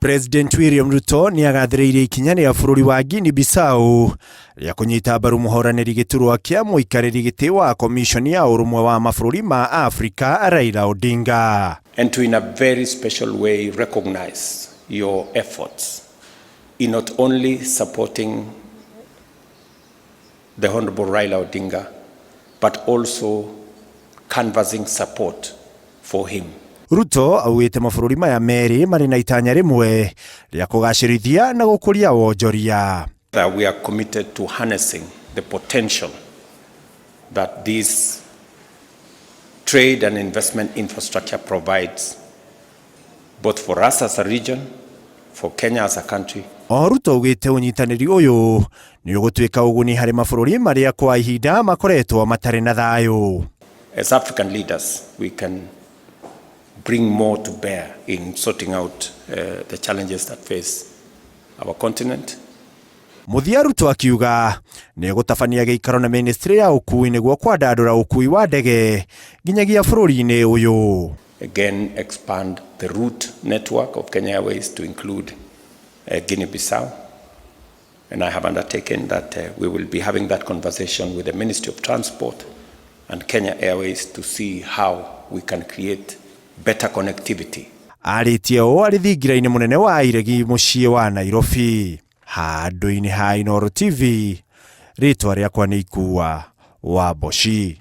President William Ruto ni agathĩrĩirie ikinya rĩa bũrũri wa Guinea Bissau rĩa kũnyita mbaru mũhoranĩri gĩturwa kĩa mũikarĩri gĩtĩ wa Commission ya Ũrũmwe wa Mabũrũri ma Afrika Raila Odinga. And to in a very special way recognize your efforts in not only supporting the Honorable Raila Odinga but also canvassing support for him. Ruto augĩte mabũrũri maya merĩ marĩ na itanya rĩmwe rĩa kũgacĩrithia na gũkũria wonjoria. That we are committed to harnessing the potential that this trade and investment infrastructure provides both for us as a region, for Kenya as a country. Ruto augĩte ũnyitanĩri ũyũ nĩ ũgũtuĩka ũguni harĩ mabũrũri marĩa kwa ihinda makoretwo matarĩ na thayũ. As African leaders, we can bring more to bear in sorting out the challenges that face our continent. Muthia Ruto akiuga nĩ gũtabania gĩikaro na ministry ya ũkui nĩguo kwandandũra ũkui wa ndege nginyagia bũrũri-inĩ ũyũ. Again, expand the route network of Kenya Airways to include Guinea Bissau. And I have undertaken that we will be having that conversation with the Ministry of Transport and Kenya Airways to see how we can create better connectivity. Arĩtie ũũ arĩ thingira-inĩ mũnene wa Iregi mũciĩ wa Nairobi. Handũ-inĩ ha Inooro TV, rĩtwa rĩakwa nĩ Ikua wa Boshi.